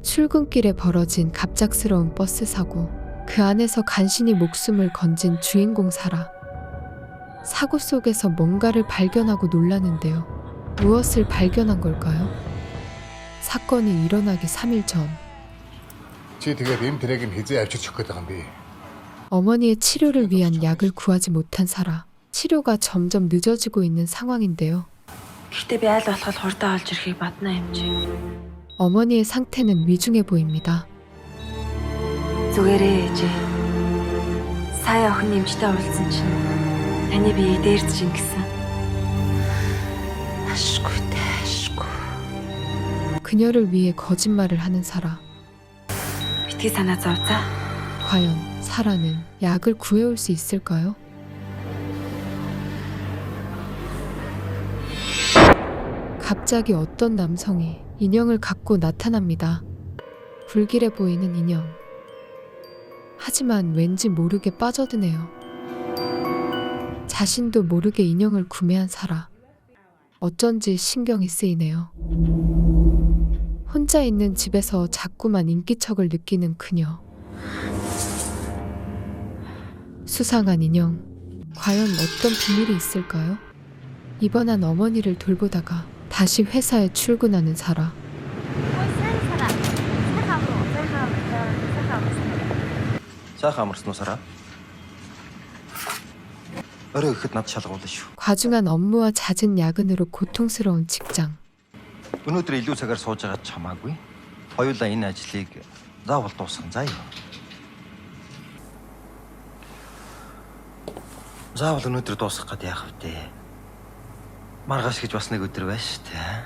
출근길에 벌어진 갑작스러운 버스 사고. 그 안에서 간신히 목숨을 건진 주인공 사라. 사고 속에서 뭔가를 발견하고 놀라는데요. 무엇을 발견한 걸까요? 사건이 일어나기 3일 전 Чи тэгээд энэ тэрэг нь хизээ авчиж өгөх гээд байгаа юм бэ? 어머니의 치료를 위한 약을 구하지 못한 사라. 치료가 점점 늦어지고 있는 상황인데요. Гэхдээ би аль болох хурдан олж ирэхийг бадна юм чи. 어머니의 상태는 위중해 보입니다. Зүгээрээ ээжээ. Сая охин нэмжтэй уулзсан чинь таны биеийг дээрдэж ингэсэн. Ашгүй ашгүй. 그녀를 위해 거짓말을 하는 사라. Битгий санаа зовзаа. 과연 사라는 약을 구해올 수 있을까요? 갑자기 어떤 남성이 인형을 갖고 나타납니다. 불길해 보이는 인형. 하지만 왠지 모르게 빠져드네요. 자신도 모르게 인형을 구매한 사라. 어쩐지 신경이 쓰이네요. 혼자 있는 집에서 자꾸만 인기척을 느끼는 그녀. 수상한 인형. 과연 어떤 비밀이 있을까요? 입원한 어머니를 돌보다가 다시 회사에 출근하는 사라. Сайхан амарсан уу Сара? Орой ихэд над шалгуулна шүү. 과중한 업무와 잦은 야근으로 고통스러운 직장. Өнөөдөр илүү цагаар сууж байгаа ч хамаагүй. Хоёулаа энэ ажлыг заавал дуусгах заа юу. Заавал өнөөдөр дуусгах гээд яах вэ? Маргааш гэж бас нэг өдөр байна шүү дээ.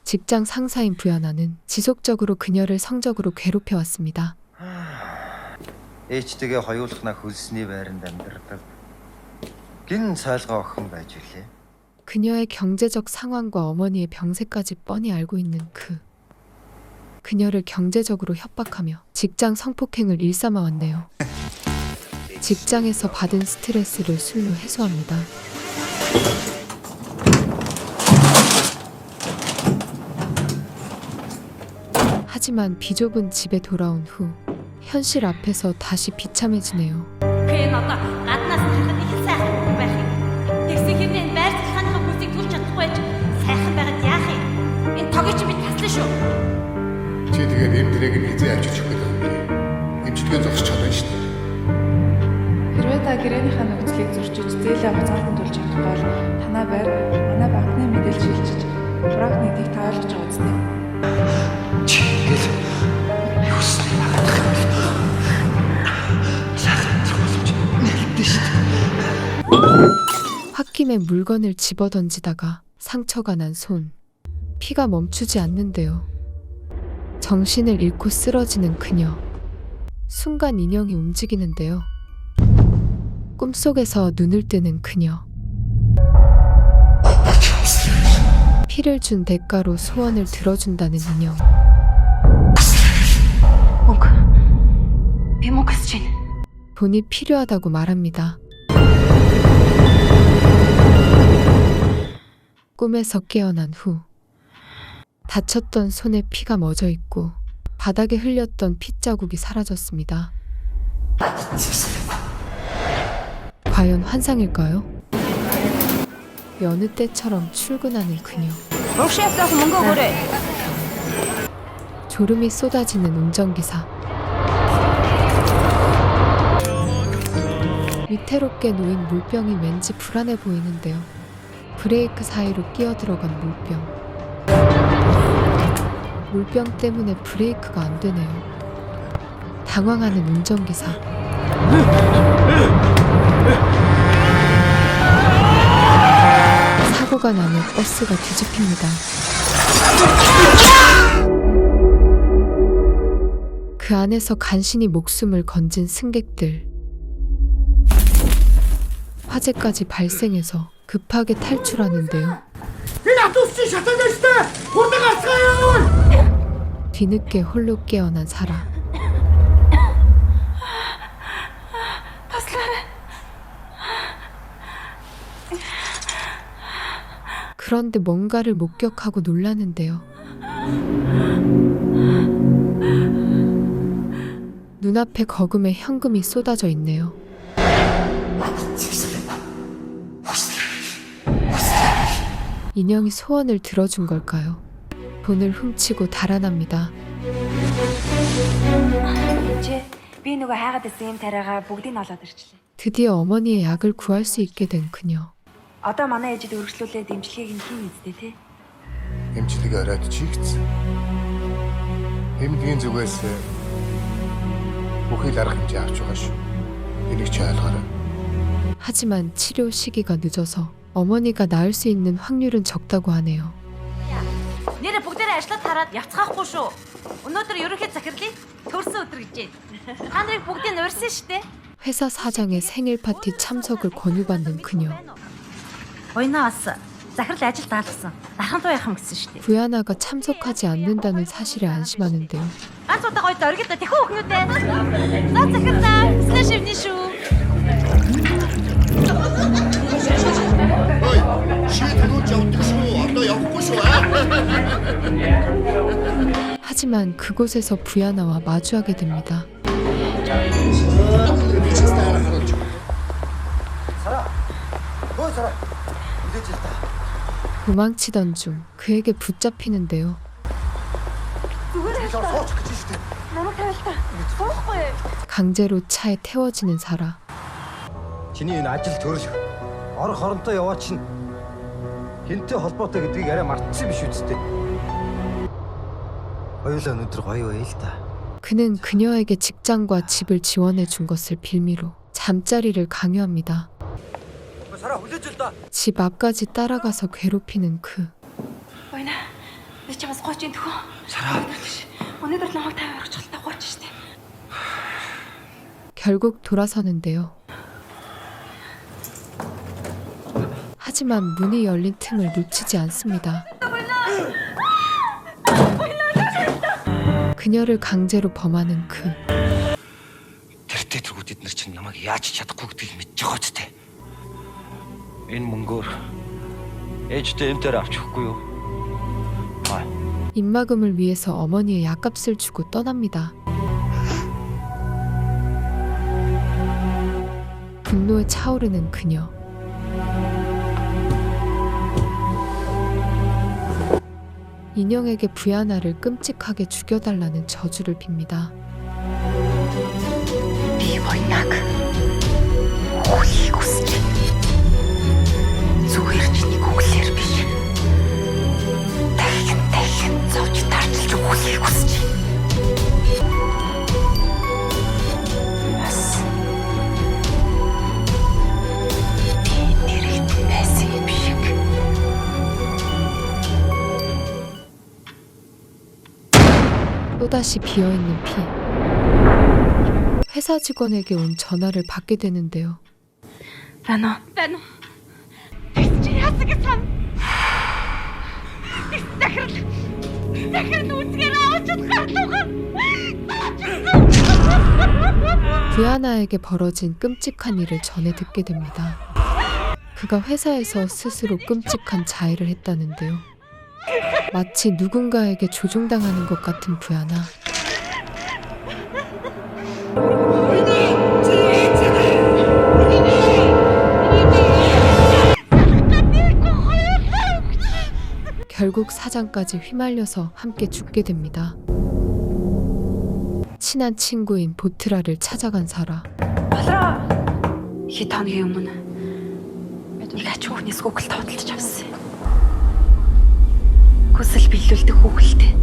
직장 상사인 부연아는 지속적으로 그녀를 성적으로 괴롭혀왔습니다. Ээжтэйгээ хоёулахнаа хөлсний байранд амьдардаг. Гин цайлгаа охин байж үлээ. 그녀의 경제적 상황과 어머니의 병세까지 뻔히 알고 있는 그녀를 경제적으로 협박하며 직장 성폭행을 일삼아왔네요. 직장에서 받은 스트레스를 술로 해소합니다. 하지만 비좁은 집에 돌아온 후 현실 앞에서 다시 비참해지네요. Хэн одоо гаднаас нь харахад их сайхан байх юм. Тэгсэн хэрнээ байр захааныхаа бүсийг түлж чадахгүй байж сайхан байгаад яах юм? Энэ тогийг чи би таслаа шүү. Чи тэгээд энэ тэрэг нь хизээ авчиж өгөх гээд байгаа юм бэ? Эмчилгээ зогсож чадна шүү дээ. Хэрвээ та гэрээнийхээ нөхцөлийг зөрчиж зээлээ буцаалтанд төлж чадах бол танай байр манай банкны мэдээлэл шилжиж брак нэгдийг та ойлгож байгаа үстэй. Чи ингэж юусныг хаадах юм бэ? Сайхан зогсож нэлдэж шүү дээ. 홧김에 물건을 집어던지다가 상처가 난 손. 피가 멈추지 않는데요. 정신을 잃고 쓰러지는 그녀. 순간 인형이 움직이는데요. 꿈속에서 눈을 뜨는 그녀. 피를 준 대가로 소원을 들어준다는 인형. Би мөнгө хүсэж байна. 돈이 필요하다고 말합니다. 꿈에서 깨어난 후 다쳤던 손에 피가 멎어 있고 바닥에 흘렸던 핏자국이 사라졌습니다. 과연 환상일까요? 여느 때처럼 출근하는 그녀. 졸음이 쏟아지는 운전기사. 위태롭게 놓인 물병이 왠지 불안해 보이는데요. 브레이크 사이로 끼어들어간 물병. 물병 때문에 브레이크가 안 되네요. 당황하는 운전기사. 사고가 나며 버스가 뒤집힙니다. 그 안에서 간신히 목숨을 건진 승객들. 화재까지 발생해서 급하게 탈출하는데요. 뒤늦게 홀로 깨어난 사라. 그런데 뭔가를 목격하고 놀라는데요. 눈앞에 거금의 현금이 쏟아져 있네요. 인형이 소원을 들어준 걸까요? 돈을 훔치고 달아납니다. Чи би нөгөө хайгаад байсан юм тариагаа бүгдийг нь олоод ирчлээ. 드디어 어머니의 약을 구할 수 있게 된 그녀. Одоо манай ээжид өргөжлүүлээд дэмжлэгийг нь хийн үздэй те. Эмчилгээ оройд чигцсэн. Эмнэлгийн зүгээс бүхий л арга хэмжээ авч байгаа шүү. Энийг чи ойлгоорой. 하지만 치료 시기가 늦어서 어머니가 나을 수 있는 확률은 적다고 하네요. Нэрээ бүгдээрээ ажиллаад хараад явцгаахгүй шүү. Өнөөдөр ерөнхий захирлыг төрсөн өдөр гэж байна. Та нарыг бүгдийг нь урьсан шүү дээ. 회사 사장의 생일 파티 참석을 권유받는 그녀. Буянаа бас захирал ажил даалгасан. Дархан туяахан гэсэн шүү дээ. 부야나가 참석하지 않는다는 사실에 안심하는데요. Ганц удаа гоё дөргөд тэхүү өхнүүдээ. За захирлаа. Слэш ивний шүү. Ой, чи түрүү явдаг шүү. Одоо явахгүй шүү. 하지만 그곳에서 부야나와 마주하게 됩니다. ой сараа. Мэдээж л та. 도망치던 중 그에게 붙잡히는데요. сууч гэж шүү дээ. Намайг тавилтаа. Суухгүй. 강제로 차에 태워지는 사라. Чиний энэ ажил төрөл ор хоронтой яваа чинь хинтэй холбоотой гэдгийг арай мартсан биш үсттэй. Хоёулаа өнөдөр гоё байл та. 그는 그녀에게 직장과 집을 지원해 준 것을 빌미로 잠자리를 강요합니다. Сараа хүлээж л да. 집 앞까지 따라가서 괴롭히는 그. Буйна. Би чамаас гооч юм төхөө. Сараа. Өнөөдөр намайг тавиад орчихлоо гооч штэ. 결국 돌아서는데요. 하지만 문이 열린 틈을 놓치지 않습니다. 그녀를 강제로 범하는 그. Тэр тэтгэүүд эднэр чинь намайг яаж чадахгүй гэдгийг мэдж байгаа ч тээ. Энэ мөнгөөр ээжтэй эмтэр авч өгөхгүй юу? Аа. 입막음을 위해서 어머니의 약값을 주고 떠납니다. 분노에 차오르는 그녀. 인형에게 부야나를 끔찍하게 죽여달라는 저주를 빕니다. Би буйнаг. Өхийг хүсэж байна. Зүгээр чиний өглөөр биш. Дахин зовж тарчилж өхийг хүсэж байна. Бас. Нэрийг байсан юм шиг. 또다시 비어있는 피. 회사 직원에게 온 전화를 받게 되는데요. Байна уу? Байна уу? Чи яасан гэсэн? Захирал үзгээр авч чадахгүй. 부야나에게 벌어진 끔찍한 일을 전해 듣게 됩니다. 그가 회사에서 스스로 끔찍한 자해를 했다는데요. 마치 누군가에게 조종당하는 것 같은 부야나. 결국 사장까지 휘말려서 함께 죽게 됩니다. 친한 친구인 보트라를 찾아간 사라. Болроо. Хэд хоногийн өмнө бид ач хүүхнээс гуглд тодолж авсан. Хүсэл биелүүлдэг хүүхэлтэй.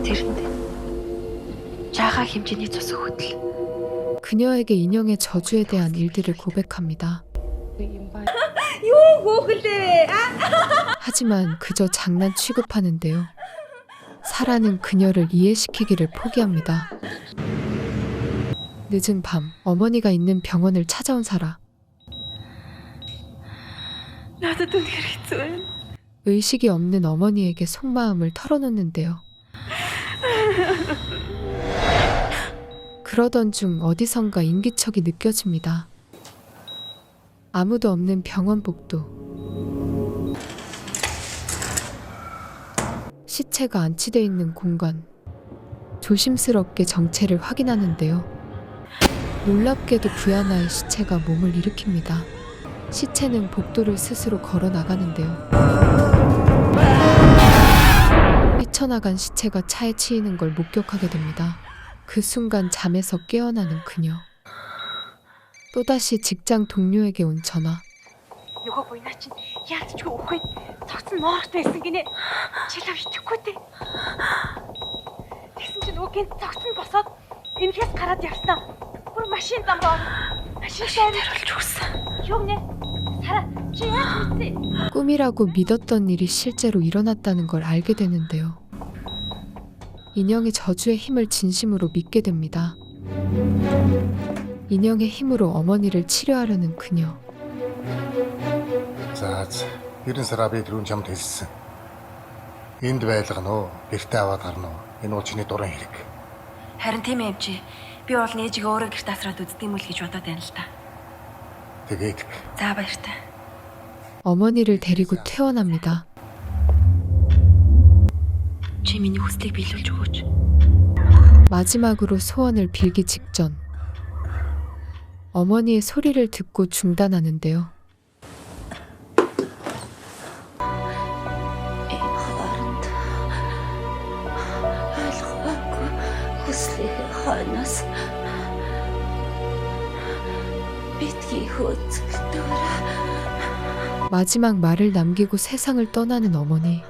Тэрэнд жааха хэмжээний цус өгөдөл. 그녀에게 인형의 저주에 대한 일들을 고백합니다. Юу хөөхлөө? 하지만 그저 장난 취급하는데요. 사라는 그녀를 이해시키기를 포기합니다. 늦은 밤 어머니가 있는 병원을 찾아온 사라. Надад үнэхээр хэцүү байна. 의식이 없는 어머니에게 속마음을 털어놓는데요. 그러던 중 어디선가 인기척이 느껴집니다. 아무도 없는 병원 복도. 시체가 안치돼 있는 공간. 조심스럽게 정체를 확인하는데요. 놀랍게도 부야나의 시체가 몸을 일으킵니다. 시체는 복도를 스스로 걸어 나가는데요. 뛰쳐나간 시체가 차에 치이는 걸 목격하게 됩니다. 그 순간 잠에서 깨어나는 그녀. 또다시 직장 동료에게 온 전화. Нөгөө буйнаа чинь яалтчгүй өгөхгүй. Цогцсон моортой байсан гинэ. Чилав итгэхгүй дээ. Тэгсэн чинь нөгөө гинт цогцсон босоод энэхээс гараад явсан. Бүр машин зам руу. Машин шаарилж өгсөн. Юу нэ? Сара чи яаж мэдсэн? 꿈이라고 믿었던 일이 실제로 일어났다는 걸 알게 되는데요. 인형의 저주의 힘을 진심으로 믿게 됩니다. 인형의 힘으로 어머니를 치료하려는 그녀. За, 90 сараа би түрүүн чамд хэлсэн. Энд байлгана уу? Гэртээ аваад гарна уу? Энэ уучны дуран хэрэг. Харин тийм ээ эмчи. Би бол нээжигээ өөрөө гэрт асраад үздэм үл гэж бодоод байна л та. Тэгээд За баяртай. 어머니를 데리고 퇴원합니다. Чи миний хүслийг биелүүлж өгөөч. 마지막으로 소원을 빌기 직전 어머니의 소리를 듣고 중단하는데요. Энэ хооронд ойлгоогүй хүслийг хойноос битгий хөөцөлтөөр 마지막 말을 남기고 세상을 떠나는 어머니.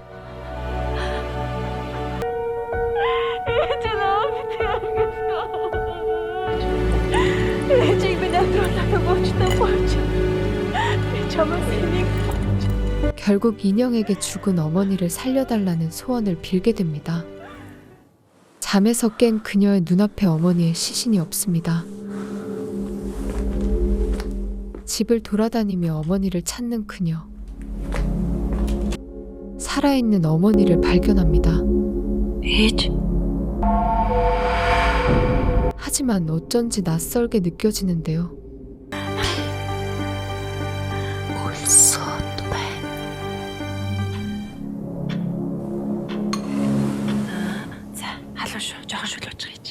결국 인형에게 죽은 어머니를 살려달라는 소원을 빌게 됩니다. 잠에서 깬 그녀의 눈앞에 어머니의 시신이 없습니다. 집을 돌아다니며 어머니를 찾는 그녀. 살아있는 어머니를 발견합니다. Ээж. 하지만 어쩐지 낯설게 느껴지는데요. өлсөд байна. За, халуун шүү. Жохон шүлөөж гээж.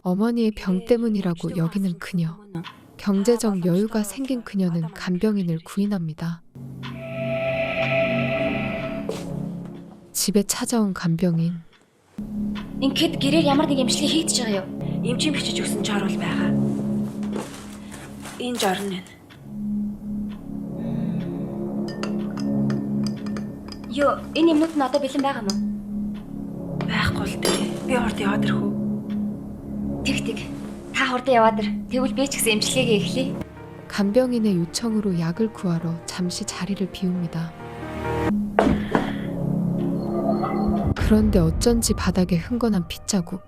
어머니의 병 때문이라고 여기는 그녀. 경제적 여유가 생긴 그녀는 간병인을 구인합니다. 집에 찾아온 간병인. Ингээд гэрээр ямар нэг эмчилгээ хийгдэж байгаа юу? Эмчийн бичиж өгсөн жор бол байгаа. Энэ жор нь. Юу, энэ юмнууд нь одоо бэлэн байгаа мó? Байхгүй л дээ. Би урд яваад ирэх үү? Тэг. Та хурдан яваад ир. Тэгвэл би ч гэсэн эмчилгээгээ эхлэе. 간병인의 요청으로 약을 구하러 잠시 자리를 비웁니다. 그런데 어쩐지 바닥에 흥건한 핏자국.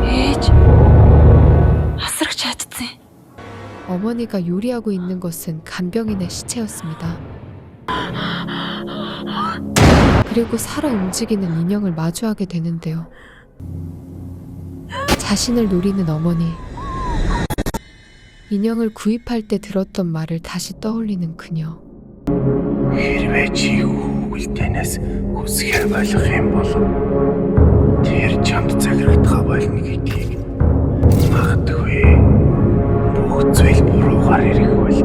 Ээж. асрагч чадсан. 어머니가 요리하고 있는 것은 간병인의 시체였습니다. 그리고 살아 움직이는 인형을 마주하게 되는데요. 자신을 노리는 어머니. 인형을 구입할 때 들었던 말을 다시 떠올리는 그녀. Хэрвээ чи хүүгэлтэнээс хүсгээр болох юм бол тэр чамд захирагдах болно гэдгийг магадгүй бүх зүйл буруугаар ирэх бол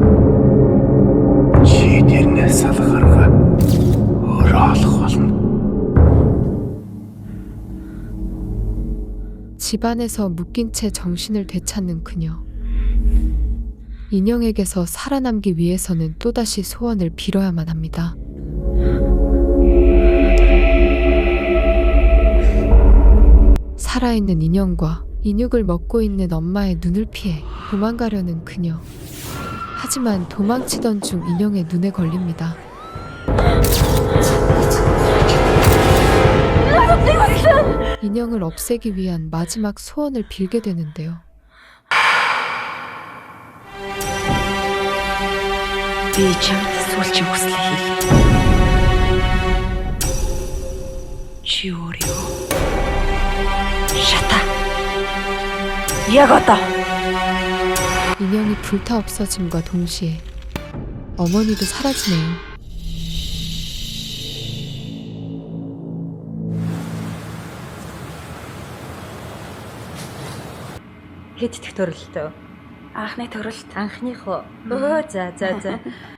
чи тэрнээс салгарга өөрөө олох болно. 집안에서 묶인 채 정신을 되찾는 그녀. 인형에게서 살아남기 위해서는 또다시 소원을 빌어야만 합니다. 살아있는 인형과 인육을 먹고 있는 엄마의 눈을 피해 도망가려는 그녀. 하지만 도망치던 중 인형의 눈에 걸립니다. 인형을 없애기 위한 마지막 소원을 빌게 되는데요. Би чамд сүүлчийн хүслийг хэлье. Чи өөрөө шата. Яг одоо. 인형이 불타 없어짐과 동시에 어머니도 사라지네요. Хэд дэх төрөлтөө? Анхны төрөлт. Анхных уу? Өө за.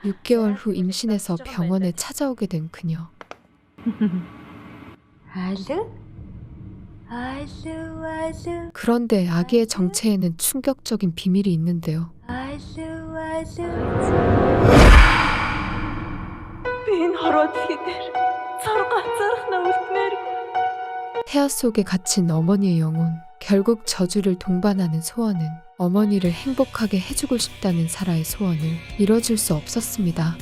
6개월 후 임신해서 병원에 찾아오게 된 그녀. Алуу. 그런데 아기의 정체에는 충격적인 비밀이 있는데요. Би энэ хорвоо дэлхий дээр цар ганцаархнаа үлдмээр. 태아 속에 갇힌 어머니의 영혼. 결국 저주를 동반하는 소원은 어머니를 행복하게 해주고 싶다는 사라의 소원을 이뤄줄 수 없었습니다.